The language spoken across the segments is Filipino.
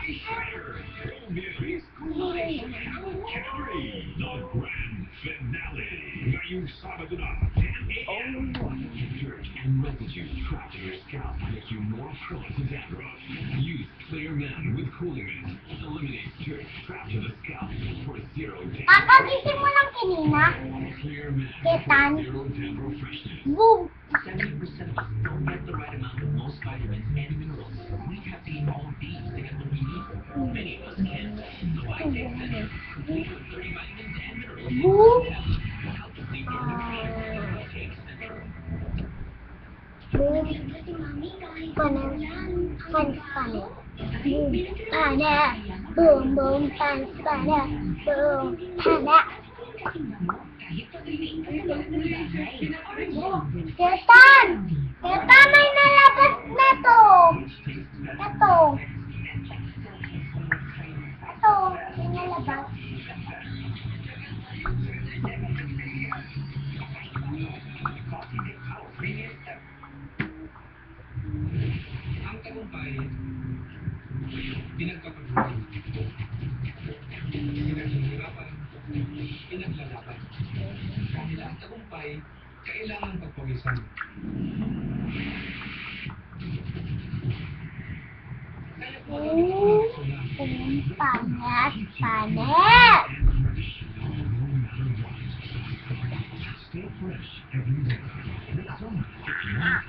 Music Coolation Challenge 3, the grand finale. Ngayong Sabado na, 10 a.m. Dirt and residue trapped in your scalp make you more prone to dandruff. Use Clear Man with Cooling Mist. Eliminate dirt trapped in the scalp for zero dandruff. Kakagising mo lang kanina? Clear Man Ketan. for zero dandruff freshness. Boom! 70% of us don't get the right amount of most vitamins and minerals. We have to eat all of these to get what we need. Many of us can't. So I take Center, complete with 30 vitamins and minerals. Boom! Help complete your nutrition. Take Center. Boom! Panas, panas, panas. Boom, panas. Boom, boom, panas, panas. Boom, panas. Ketan! Ketan, may nalabas na to! Ito. Ito, may nalabas. Ang tagumpay, pinagkakagulan. Pinaghihirapan, pinaglalaban. Dahil ang tagumpay, kailangan pagpawisan. Kaya po Panas, panas. Stay fresh every day. This summer, let you run.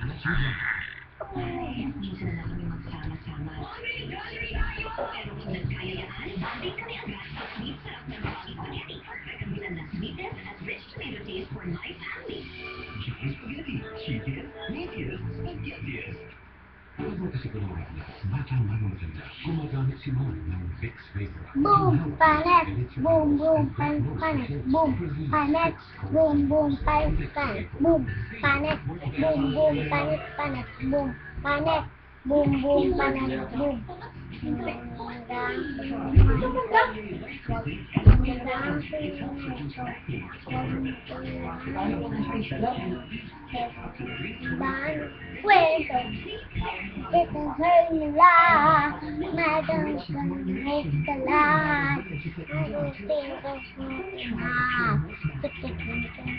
Minsan na kami magsama-sama. Pero kung nagkayayaan, banding kami agad sa sweet sarap ng Rocky Spaghetti. Kagamitan na sweetness at rich tomato taste for my family. Chicken spaghetti, chicken, meatiest, spaghettiest. Alam mo kasi ko naman na, batang-batang maganda, gumagamit si Mami ng Vicks Vapor. Boom, panas. Boom, boom, panas, panas. Boom, panas. Boom, boom, panas, panas. Boom, panas. Boom, boom, panas, panas. Boom, panas. Boom, boom, panas. Boom. Cuento, esta es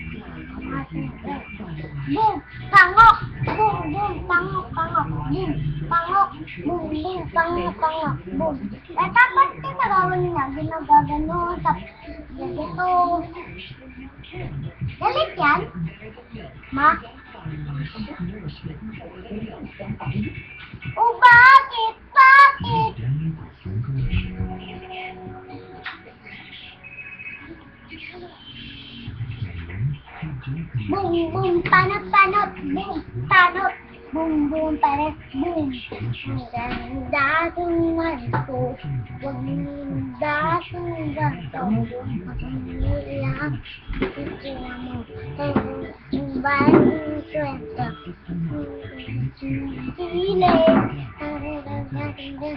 la madre boom, pangok, boom, boom, pangok, pangok, boom, pangok, boom, boom, pangok, pangok, boom. Eh, tapos tinagawan niya, ginagagano, tapos ganito. Galit yan? Ma? Oh, bakit? Bakit? Boom, boom, panot, panot, boom, panot, boom, boom, panot, boom. Ganda tuman ko, ganda tuman ko, pagkamilang ito mo, baling kwento, hile, hile,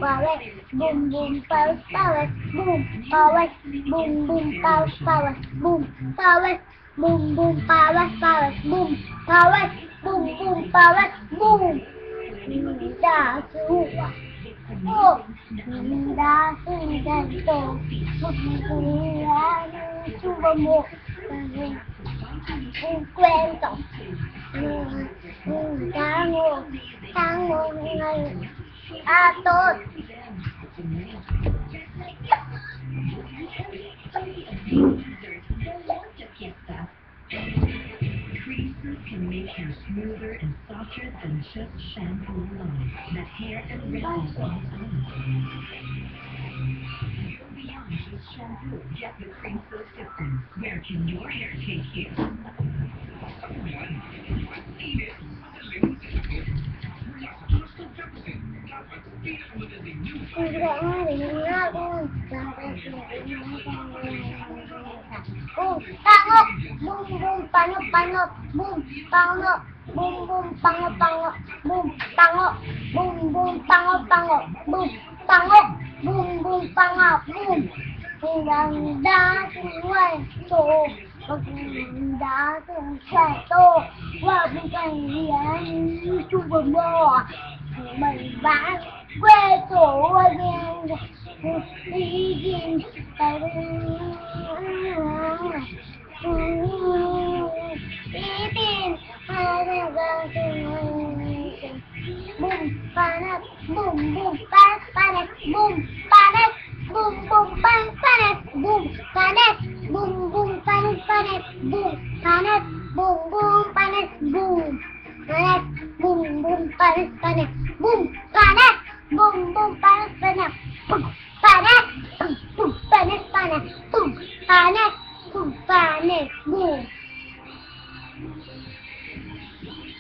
power, boom, boom, power, power, boom, power, boom, boom, power, power, boom, power, boom, boom, power, power, boom, power, boom, boom, power, boom. Da suwa, oh, da suwa to, suwa mo, un cuento, tango, tango ngayon, atot. Creases can make hair smoother and softer than just shampoo alone. That hair and wrinkles on its own. You're beyond just shampoo. Get the Creases difference. Where can your hair take you? Pangok, boom, boom, panok, panok, boom, pangok, boom, boom, pangok, pangok, boom, pangok, boom, boom, pangok, pangok, boom, pangok, boom, boom, pangok, boom. Ganda suwan to, Pagkanda sa seto, wag mo kailan suba mo. May bang kweto, wag yan higing itin, boom, panas, boom, boom, panas, boom, panas, boom, boom, panas, boom, panas, boom, boom, panas, boom, panas, boom, boom, panas, boom, panas, boom, boom, panas, boom, panas, boom, boom, panas.